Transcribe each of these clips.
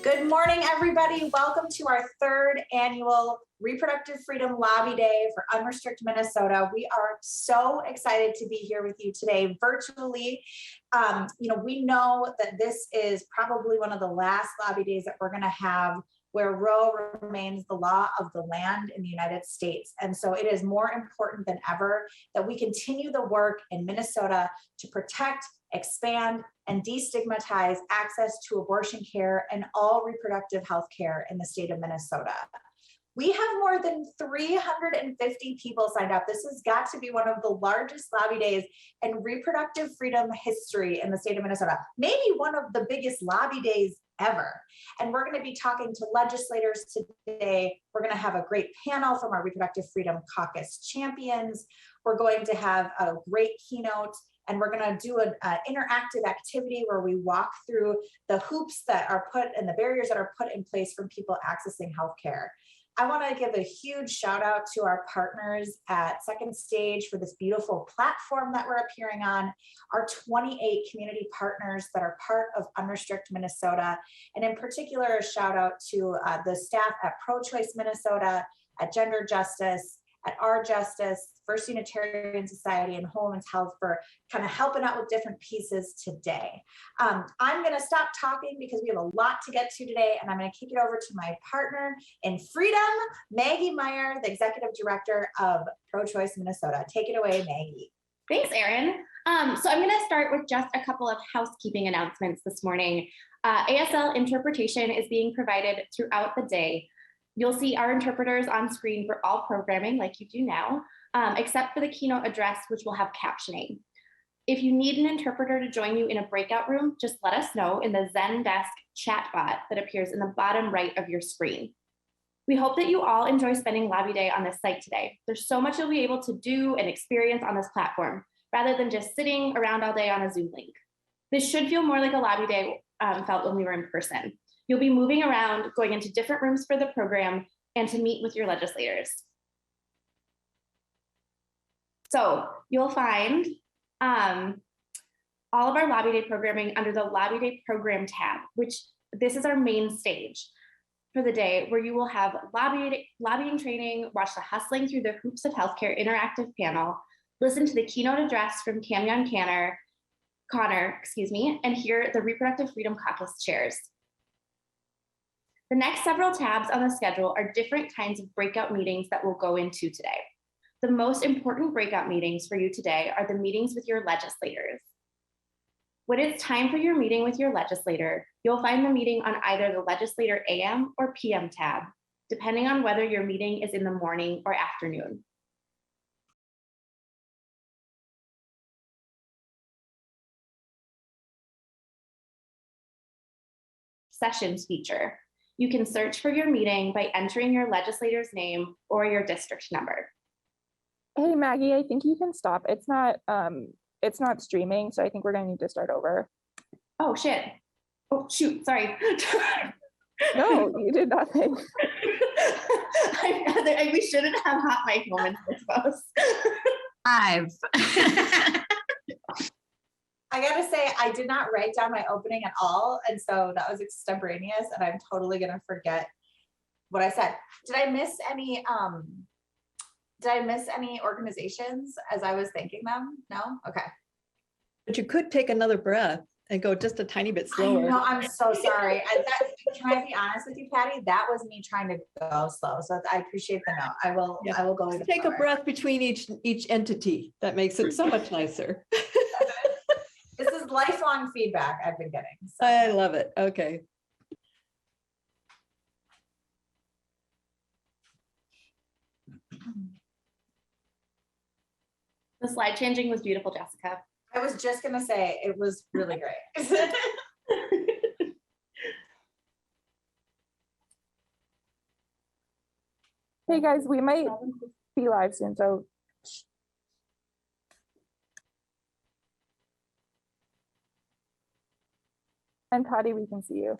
Good morning, everybody. Welcome to our third annual Reproductive Freedom Lobby Day for Unrestricted Minnesota. We are so excited to be here with you today virtually. We know that this is probably one of the last lobby days that we're going to have where Roe remains the law of the land in the United States. And so it is more important than ever that we continue the work in Minnesota to protect, expand, and destigmatize access to abortion care and all reproductive health care in the state of Minnesota. We have more than 350 people signed up. This has got to be one of the largest lobby days in reproductive freedom history in the state of Minnesota, maybe one of the biggest lobby days ever. And we're going to be talking to legislators today. We're going to have a great panel from our Reproductive Freedom Caucus champions. We're going to have a great keynote, and we're going to do an interactive activity where we walk through the hoops that are put and the barriers that are put in place from people accessing healthcare. I want to give a huge shout out to our partners at Second Stage for this beautiful platform that we're appearing on, our 28 community partners that are part of Unrestricted Minnesota, and in particular, a shout out to the staff at Pro-Choice Minnesota, at Gender Justice, at Our Justice, First Unitarian Society, and Whole Women's Health for kind of helping out with different pieces today. I'm going to stop talking because we have a lot to get to today, and I'm going to kick it over to my partner in freedom, Maggie Meyer, the Executive Director of Pro-Choice Minnesota. Take it away, Maggie. Thanks, Erin. So I'm going to start with just a couple of housekeeping announcements this morning. ASL interpretation is being provided throughout the day. You'll see our interpreters on screen for all programming like you do now, except for the keynote address, which will have captioning. If you need an interpreter to join you in a breakout room, just let us know in the Zendesk chat bot that appears in the bottom right of your screen. We hope that you all enjoy spending Lobby Day on this site today. There's so much you'll be able to do and experience on this platform, rather than just sitting around all day on a Zoom link. This should feel more like a Lobby Day felt when we were in person. You'll be moving around, going into different rooms for the program, and to meet with your legislators. So you'll find all of our Lobby Day programming under the Lobby Day Program tab, which this is our main stage for the day, where you will have lobbying training, watch the Hustling Through the Hoops of Healthcare interactive panel, listen to the keynote address from Camyon Connor, and hear the Reproductive Freedom Caucus chairs. The next several tabs on the schedule are different kinds of breakout meetings that we'll go into today. The most important breakout meetings for you today are the meetings with your legislators. When it's time for your meeting with your legislator, you'll find the meeting on either the Legislator AM or PM tab, depending on whether your meeting is in the morning or afternoon. Sessions feature. You can search for your meeting by entering your legislator's name or your district number. Hey, Maggie, I think you can stop. It's not streaming, so I think we're gonna need to start over. Oh, shit. Oh, shoot, sorry. No, you did nothing. We shouldn't have hot mic moments, I suppose. I gotta say, I did not write down my opening at all, and so that was extemporaneous, and I'm totally gonna forget what I said. Did I miss any organizations as I was thanking them? No? Okay. But you could take another breath and go just a tiny bit slower. No, I'm so sorry. Can I be honest with you, Patty? That was me trying to go slow. So I appreciate the note. I will go even take slower. A breath between each entity. That makes it so much nicer. This is lifelong feedback I've been getting. So. I love it. Okay. The slide changing was beautiful, Jessica. I was just gonna say it was really great. Hey guys, we might be live soon, so. And Patty, we can see you.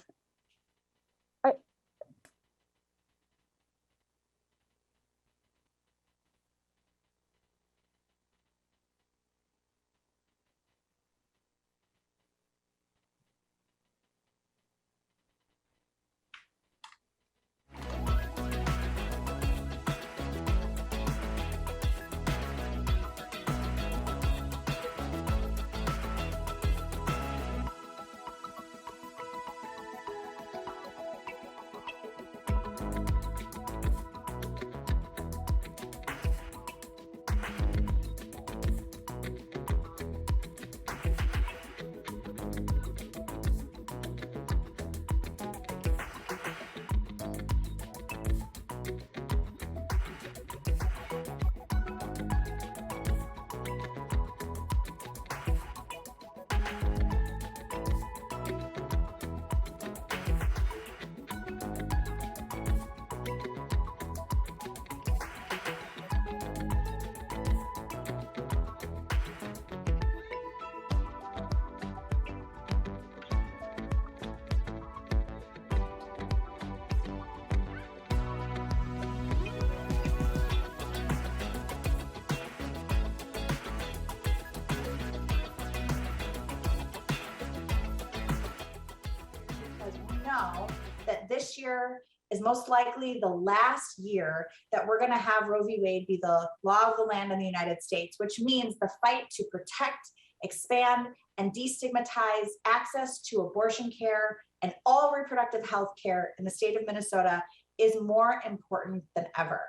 Know that this year is most likely the last year that we're going to have Roe v. Wade be the law of the land in the United States, which means the fight to protect, expand, and destigmatize access to abortion care and all reproductive health care in the state of Minnesota is more important than ever.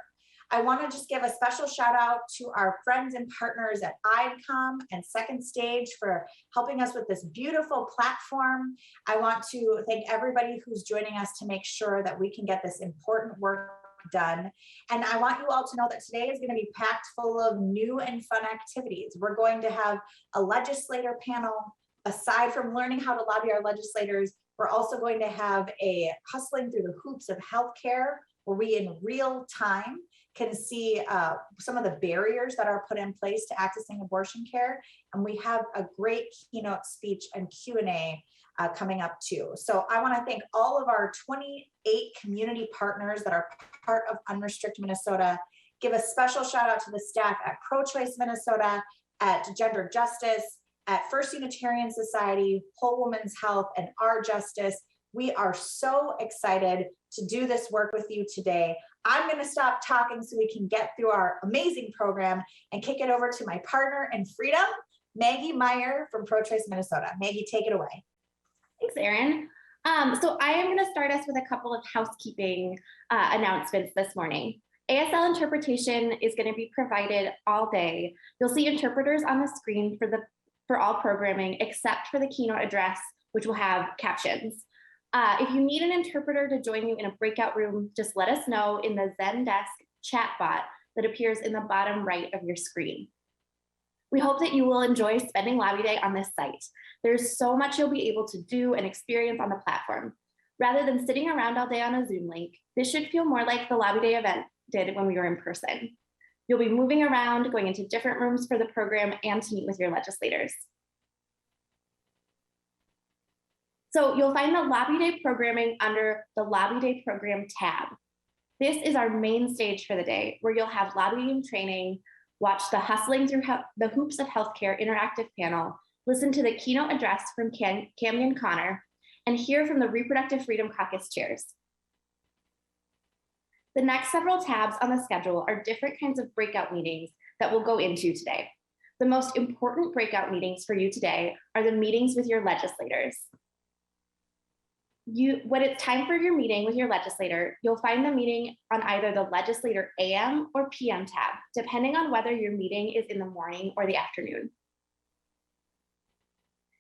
I want to just give a special shout out to our friends and partners at IDCOM and Second Stage for helping us with this beautiful platform. I want to thank everybody who's joining us to make sure that we can get this important work done. And I want you all to know that today is going to be packed full of new and fun activities. We're going to have a legislator panel. Aside from learning how to lobby our legislators, we're also going to have a hustling through the hoops of healthcare, where we in real time can see some of the barriers that are put in place to accessing abortion care. And we have a great keynote speech and Q&A coming up too. So I wanna thank all of our 28 community partners that are part of Unrestrict Minnesota. Give a special shout out to the staff at Pro-Choice Minnesota, at Gender Justice, at First Unitarian Society, Whole Woman's Health, and Our Justice. We are so excited to do this work with you today. I'm going to stop talking so we can get through our amazing program and kick it over to my partner in freedom, Maggie Meyer from Pro-Choice Minnesota. Maggie, take it away. Thanks, Erin. So I am going to start us with a couple of housekeeping announcements this morning. ASL interpretation is going to be provided all day. You'll see interpreters on the screen for all programming except for the keynote address, which will have captions. If you need an interpreter to join you in a breakout room, just let us know in the Zendesk chat bot that appears in the bottom right of your screen. We hope that you will enjoy spending Lobby Day on this site. There's so much you'll be able to do and experience on the platform. Rather than sitting around all day on a Zoom link, this should feel more like the Lobby Day event did when we were in person. You'll be moving around, going into different rooms for the program and to meet with your legislators. So you'll find the Lobby Day programming under the Lobby Day program tab. This is our main stage for the day, where you'll have lobbying training, watch the Hustling Through the Hoops of Healthcare interactive panel, listen to the keynote address from Camden Connor, and hear from the Reproductive Freedom Caucus chairs. The next several tabs on the schedule are different kinds of breakout meetings that we'll go into today. The most important breakout meetings for you today are the meetings with your legislators. When it's time for your meeting with your legislator, you'll find the meeting on either the Legislator AM or PM tab, depending on whether your meeting is in the morning or the afternoon.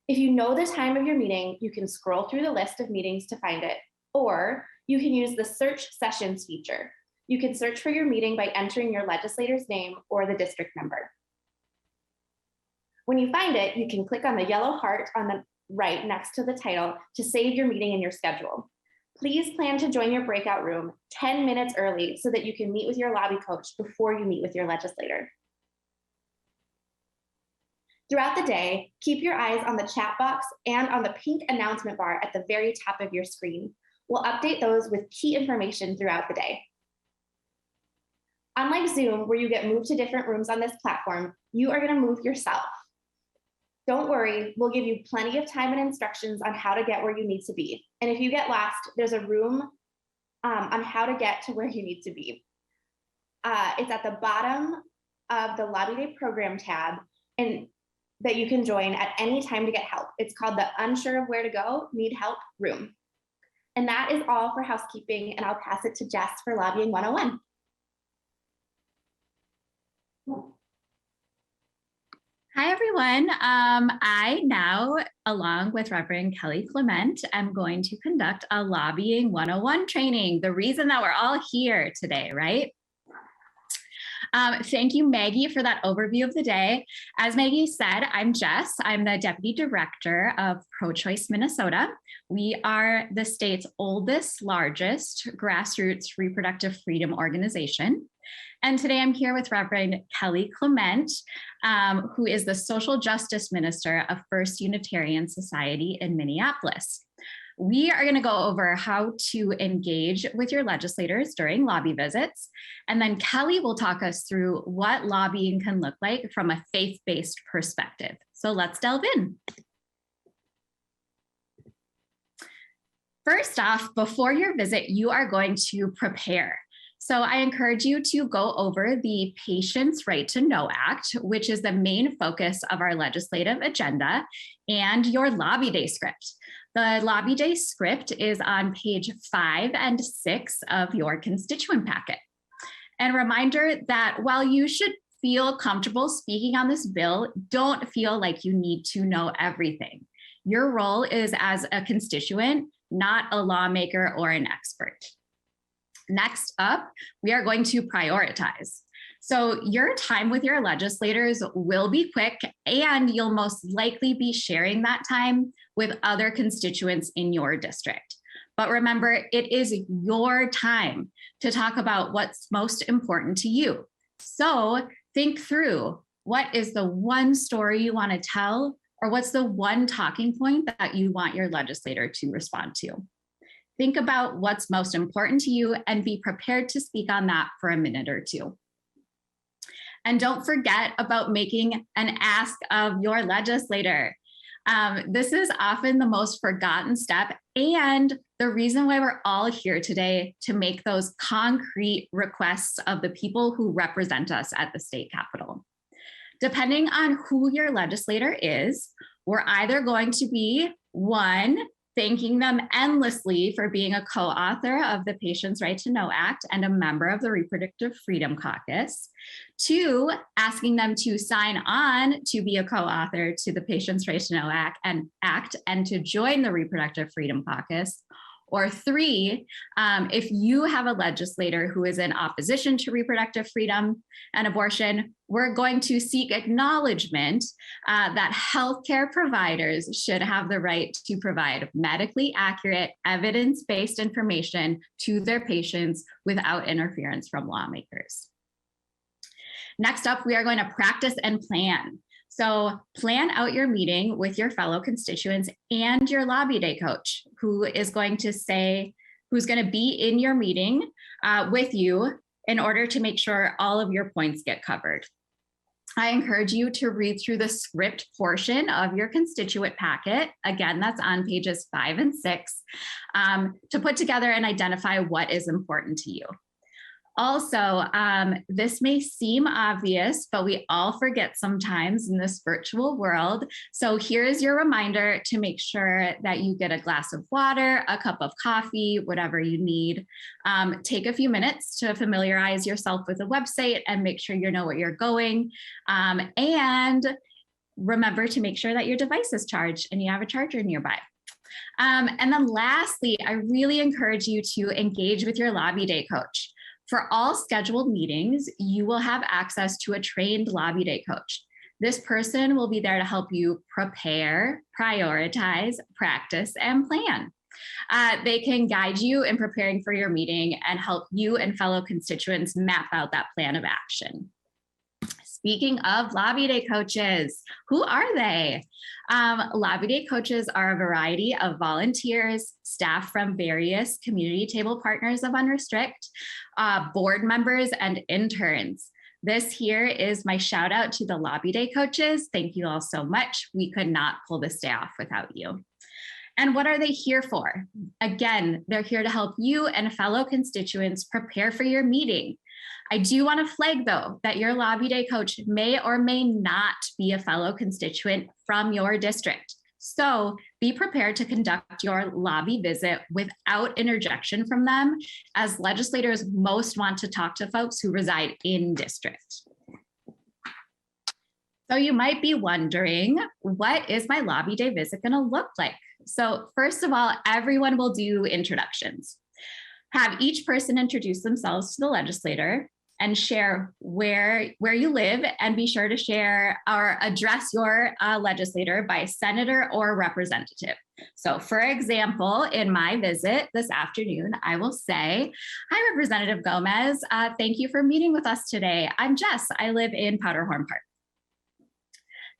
If you know the time of your meeting, you can scroll through the list of meetings to find it, or you can use the search sessions feature. You can search for your meeting by entering your legislator's name or the district number. When you find it, you can click on the yellow heart on the right next to the title to save your meeting in your schedule. Please plan to join your breakout room 10 minutes early so that you can meet with your lobby coach before you meet with your legislator. Throughout the day, keep your eyes on the chat box and on the pink announcement bar at the very top of your screen. We'll update those with key information throughout the day. Unlike Zoom, where you get moved to different rooms on this platform, you are going to move yourself. Don't worry, we'll give you plenty of time and instructions on how to get where you need to be. And if you get lost, there's a room on how to get to where you need to be. It's at the bottom of the Lobby Day program tab, and that you can join at any time to get help. It's called the Unsure of Where to Go, Need Help room. And that is all for housekeeping, and I'll pass it to Jess for lobbying 101. Hi, everyone. I now, along with Reverend Kelly Clement, am going to conduct a Lobbying 101 training. The reason that we're all here today, right? Thank you, Maggie, for that overview of the day. As Maggie said, I'm Jess. I'm the Deputy Director of Pro-Choice Minnesota. We are the state's oldest, largest grassroots reproductive freedom organization. And today I'm here with Reverend Kelly Clement, who is the Social Justice Minister of First Unitarian Society in Minneapolis. We are going to go over how to engage with your legislators during lobby visits. And then Kelly will talk us through what lobbying can look like from a faith-based perspective. So let's delve in. First off, before your visit, you are going to prepare. So I encourage you to go over the Patients' Right to Know Act, which is the main focus of our legislative agenda, and your lobby day script. The lobby day script is on page 5 and 6 of your constituent packet. And a reminder that while you should feel comfortable speaking on this bill, don't feel like you need to know everything. Your role is as a constituent, not a lawmaker or an expert. Next up, we are going to prioritize. So your time with your legislators will be quick, and you'll most likely be sharing that time with other constituents in your district. But remember, it is your time to talk about what's most important to you. So think through, what is the one story you want to tell, or what's the one talking point that you want your legislator to respond to? Think about what's most important to you and be prepared to speak on that for a minute or two. And don't forget about making an ask of your legislator. This is often the most forgotten step, and the reason why we're all here today, to make those concrete requests of the people who represent us at the state capitol. Depending on who your legislator is, we're either going to be, one, thanking them endlessly for being a co-author of the Patients' Right to Know Act and a member of the Reproductive Freedom Caucus. 2, asking them to sign on to be a co-author to the Patients' Right to Know Act and to join the Reproductive Freedom Caucus. Or 3, if you have a legislator who is in opposition to reproductive freedom and abortion, we're going to seek acknowledgement that healthcare providers should have the right to provide medically accurate, evidence-based information to their patients without interference from lawmakers. Next up, we are going to practice and plan. So plan out your meeting with your fellow constituents and your lobby day coach, who is going to who's going to be in your meeting with you in order to make sure all of your points get covered. I encourage you to read through the script portion of your constituent packet. Again, that's on pages 5 and 6, to put together and identify what is important to you. Also, this may seem obvious, but we all forget sometimes in this virtual world. So here's your reminder to make sure that you get a glass of water, a cup of coffee, whatever you need. Take a few minutes to familiarize yourself with the website and make sure you know where you're going. And remember to make sure that your device is charged and you have a charger nearby. And then lastly, I really encourage you to engage with your lobby day coach. For all scheduled meetings, you will have access to a trained lobby day coach. This person will be there to help you prepare, prioritize, practice, and plan. They can guide you in preparing for your meeting and help you and fellow constituents map out that plan of action. Speaking of lobby day coaches, who are they? Lobby day coaches are a variety of volunteers, staff from various community table partners of Unrestrict, board members, and interns. This here is my shout out to the lobby day coaches. Thank you all so much. We could not pull this day off without you. And what are they here for? Again, they're here to help you and fellow constituents prepare for your meeting. I do want to flag, though, that your lobby day coach may or may not be a fellow constituent from your district. So be prepared to conduct your lobby visit without interjection from them, as legislators most want to talk to folks who reside in district. So you might be wondering, what is my lobby day visit going to look like? So first of all, everyone will do introductions. Have each person introduce themselves to the legislator and share where you live, and be sure to share or address your legislator by senator or representative. So for example, in my visit this afternoon, I will say, "Hi, Representative Gomez. Thank you for meeting with us today. I'm Jess. I live in Powderhorn Park."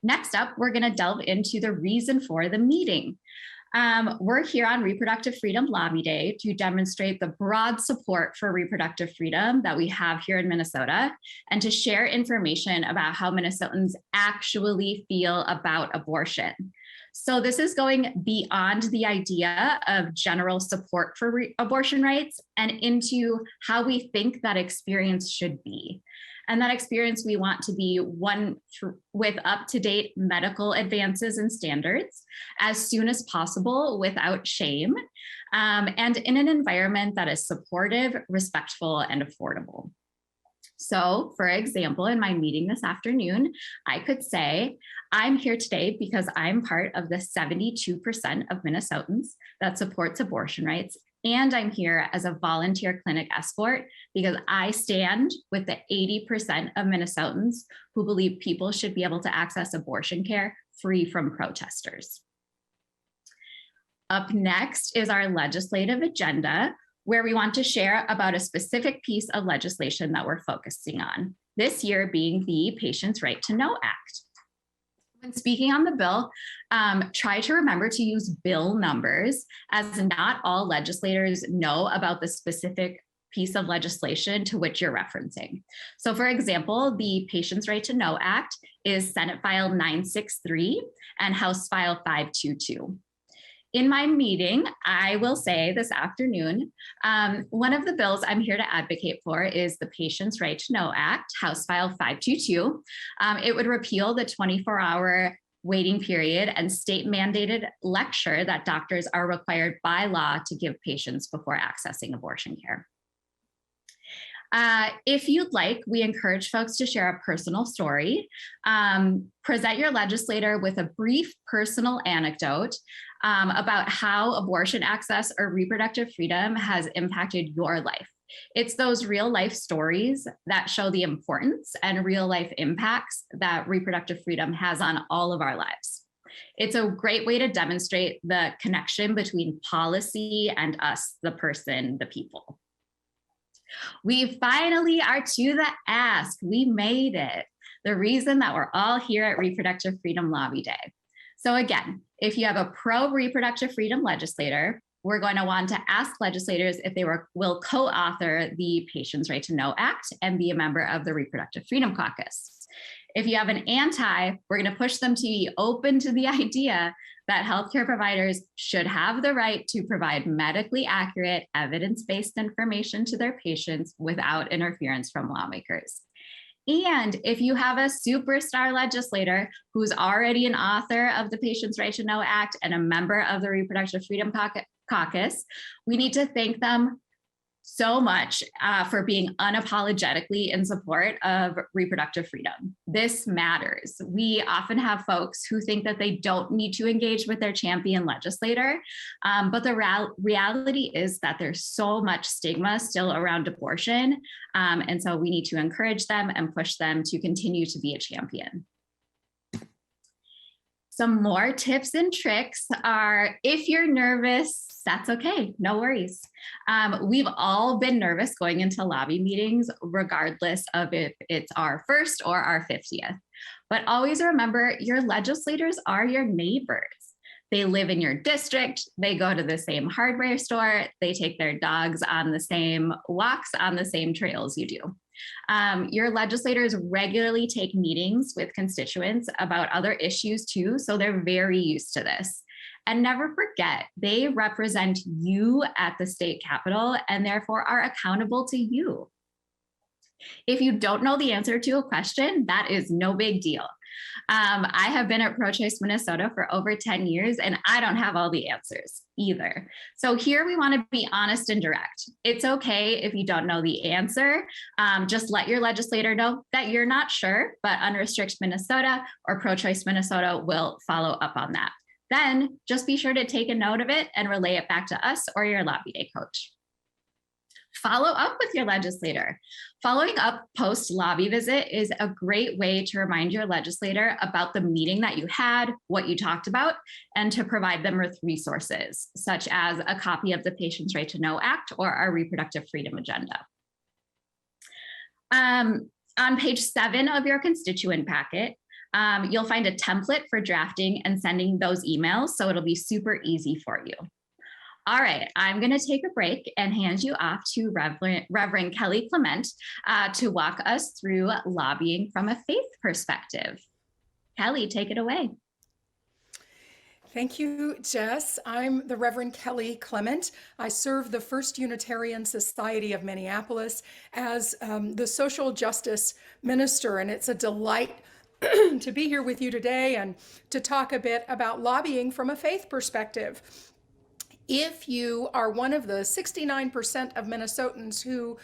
Next up, we're going to delve into the reason for the meeting. We're here on Reproductive Freedom Lobby Day to demonstrate the broad support for reproductive freedom that we have here in Minnesota, and to share information about how Minnesotans actually feel about abortion. So this is going beyond the idea of general support for abortion rights and into how we think that experience should be. And that experience we want to be one with up-to-date medical advances and standards as soon as possible without shame, and in an environment that is supportive, respectful, and affordable. So for example, in my meeting this afternoon, I could say, I'm here today because I'm part of the 72% of Minnesotans that supports abortion rights. And I'm here as a volunteer clinic escort because I stand with the 80% of Minnesotans who believe people should be able to access abortion care free from protesters. Up next is our legislative agenda, where we want to share about a specific piece of legislation that we're focusing on, this year being the Patients' Right to Know Act. When speaking on the bill, try to remember to use bill numbers, as not all legislators know about the specific piece of legislation to which you're referencing. So for example, the Patients' Right to Know Act is Senate File 963 and House File 522. In my meeting, I will say this afternoon, one of the bills I'm here to advocate for is the Patients' Right to Know Act, House File 522. It would repeal the 24-hour waiting period and state mandated lecture that doctors are required by law to give patients before accessing abortion care. If you'd like, we encourage folks to share a personal story. Present your legislator with a brief personal anecdote about how abortion access or reproductive freedom has impacted your life. It's those real life stories that show the importance and real life impacts that reproductive freedom has on all of our lives. It's a great way to demonstrate the connection between policy and us, the person, the people. We finally are to the ask. We made it. The reason that we're all here at Reproductive Freedom Lobby Day. So again, if you have a pro-reproductive freedom legislator, we're going to want to ask legislators if they will co-author the Patients' Right to Know Act and be a member of the Reproductive Freedom Caucus. If you have an anti, we're going to push them to be open to the idea that healthcare providers should have the right to provide medically accurate, evidence-based information to their patients without interference from lawmakers. And if you have a superstar legislator who's already an author of the Patients' Right to Know Act and a member of the Reproductive Freedom Caucus, we need to thank them so much for being unapologetically in support of reproductive freedom. This matters. We often have folks who think that they don't need to engage with their champion legislator, but the reality is that there's so much stigma still around abortion, and so we need to encourage them and push them to continue to be a champion. Some more tips and tricks are, if you're nervous, that's okay, no worries. We've all been nervous going into lobby meetings, regardless of if it's our first or our 50th. But always remember, your legislators are your neighbors. They live in your district, they go to the same hardware store, they take their dogs on the same walks on the same trails you do. Your legislators regularly take meetings with constituents about other issues too, so they're very used to this. And never forget, they represent you at the state capitol and therefore are accountable to you. If you don't know the answer to a question, that is no big deal. I have been at Pro-Choice Minnesota for over 10 years, and I don't have all the answers either. So here we want to be honest and direct. It's okay if you don't know the answer. Just let your legislator know that you're not sure, but Unrestrict Minnesota or Pro-Choice Minnesota will follow up on that. Then just be sure to take a note of it and relay it back to us or your lobby day coach. Follow up with your legislator. Following up post lobby visit is a great way to remind your legislator about the meeting that you had, what you talked about, and to provide them with resources, such as a copy of the Patients' Right to Know Act or our Reproductive Freedom Agenda. On page 7 of your constituent packet, you'll find a template for drafting and sending those emails, so it'll be super easy for you. All right, I'm going to take a break and hand you off to Reverend Kelly Clement to walk us through lobbying from a faith perspective. Kelly, take it away. Thank you, Jess. I'm the Reverend Kelly Clement. I serve the First Unitarian Society of Minneapolis as the social justice minister, and it's a delight to be here with you today and to talk a bit about lobbying from a faith perspective. If you are one of the 69% of Minnesotans who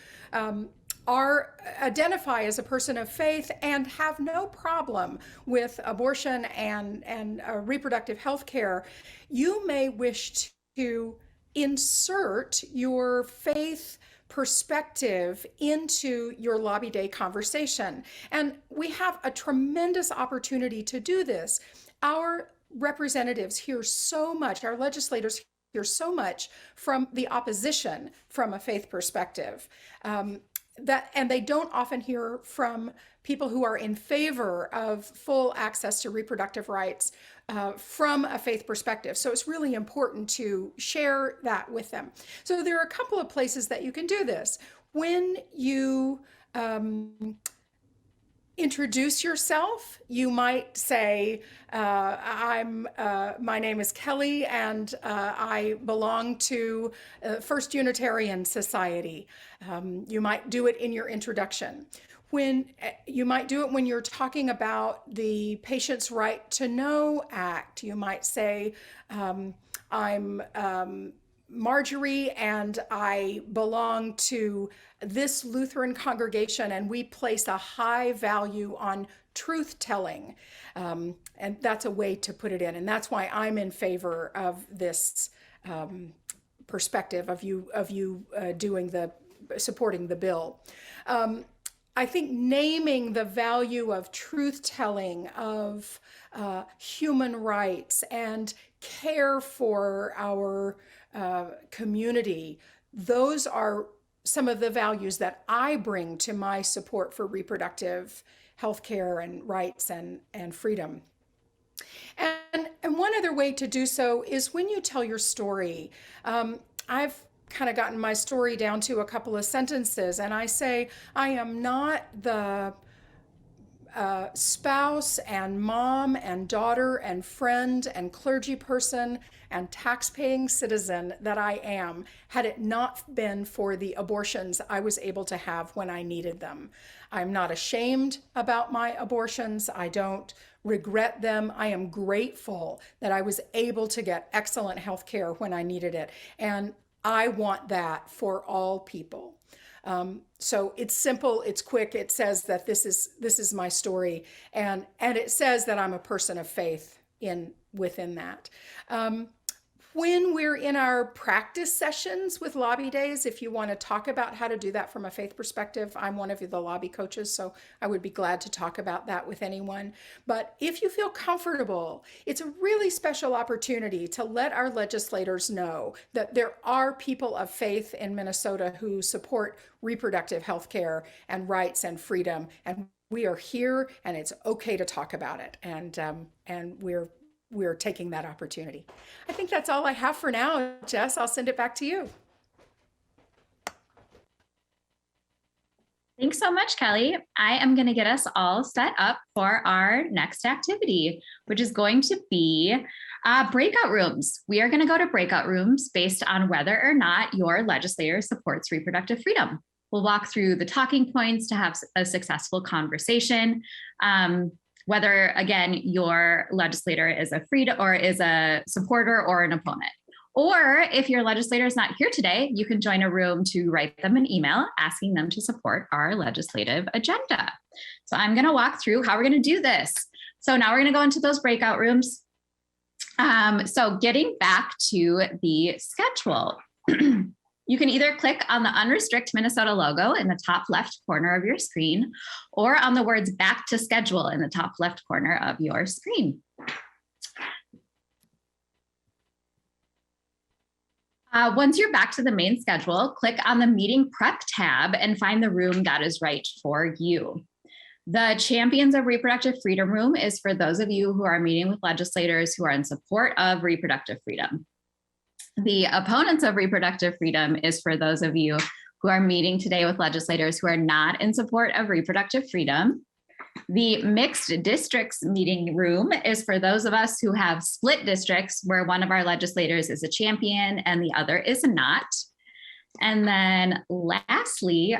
identify as a person of faith and have no problem with abortion and reproductive health care, you may wish to insert your faith perspective into your lobby day conversation. And we have a tremendous opportunity to do this. Our representatives hear so much, our legislators hear so much from the opposition from a faith perspective. And they don't often hear from people who are in favor of full access to reproductive rights from a faith perspective. So it's really important to share that with them. So there are a couple of places that you can do this. When you introduce yourself, you might say, my name is Kelly and I belong to First Unitarian Society. You might do it in your introduction. You might do it when you're talking about the Patients' Right to Know Act. You might say, I'm Marjorie and I belong to this Lutheran congregation and we place a high value on truth telling. And that's a way to put it in. And that's why I'm in favor of this perspective of you supporting the bill. I think naming the value of truth telling, of human rights and care for our community, those are some of the values that I bring to my support for reproductive health care and rights and freedom. And one other way to do so is when you tell your story. I've kind of gotten my story down to a couple of sentences, and I say, I am not the spouse and mom and daughter and friend and clergy person and tax-paying citizen that I am, had it not been for the abortions I was able to have when I needed them. I'm not ashamed about my abortions. I don't regret them. I am grateful that I was able to get excellent health care when I needed it. And I want that for all people. So it's simple, it's quick. It says that this is my story, and it says that I'm a person of faith within that. When we're in our practice sessions with lobby days, if you want to talk about how to do that from a faith perspective, I'm one of the lobby coaches, so I would be glad to talk about that with anyone. But if you feel comfortable, it's a really special opportunity to let our legislators know that there are people of faith in Minnesota who support reproductive health care and rights and freedom, and we are here, and it's okay to talk about it, and we're taking that opportunity. I think that's all I have for now, Jess. I'll send it back to you. Thanks so much, Kelly. I am going to get us all set up for our next activity, which is going to be breakout rooms. We are going to go to breakout rooms based on whether or not your legislator supports reproductive freedom. We'll walk through the talking points to have a successful conversation. whether, again, your legislator is a supporter or an opponent. Or if your legislator is not here today, you can join a room to write them an email asking them to support our legislative agenda. So I'm going to walk through how we're going to do this. So now we're going to go into those breakout rooms. So getting back to the schedule, you can either click on the Unrestrict Minnesota logo in the top left corner of your screen, or on the words back to schedule in the top left corner of your screen. Once you're back to the main schedule, click on the meeting prep tab and find the room that is right for you. The Champions of Reproductive Freedom room is for those of you who are meeting with legislators who are in support of reproductive freedom. The Opponents of Reproductive Freedom is for those of you who are meeting today with legislators who are not in support of reproductive freedom. The Mixed Districts meeting room is for those of us who have split districts where one of our legislators is a champion and the other is not. And then lastly,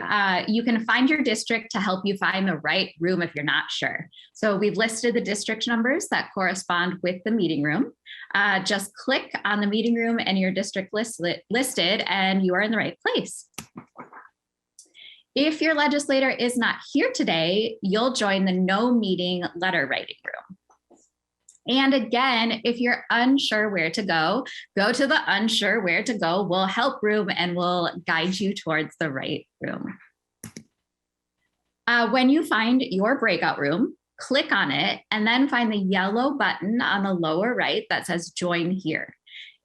you can find your district to help you find the right room if you're not sure. So we've listed the district numbers that correspond with the meeting room. Just click on the meeting room and your district listed and you are in the right place. If your legislator is not here today, you'll join the no meeting letter writing room. And again, if you're unsure where to go to the unsure where to go will help room and will guide you towards the right room. When you find your breakout room, click on it and then find the yellow button on the lower right that says join here.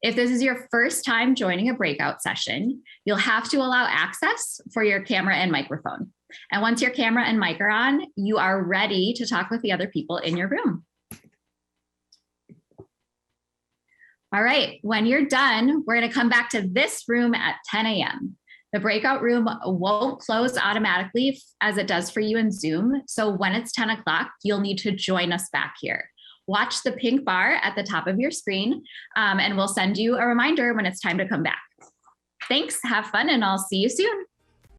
If this is your first time joining a breakout session, you'll have to allow access for your camera and microphone. And once your camera and mic are on, you are ready to talk with the other people in your room. All right, when you're done, we're going to come back to this room at 10 a.m. The breakout room won't close automatically as it does for you in Zoom. So when it's 10 o'clock, you'll need to join us back here. Watch the pink bar at the top of your screen, and we'll send you a reminder when it's time to come back. Thanks, have fun, and I'll see you soon.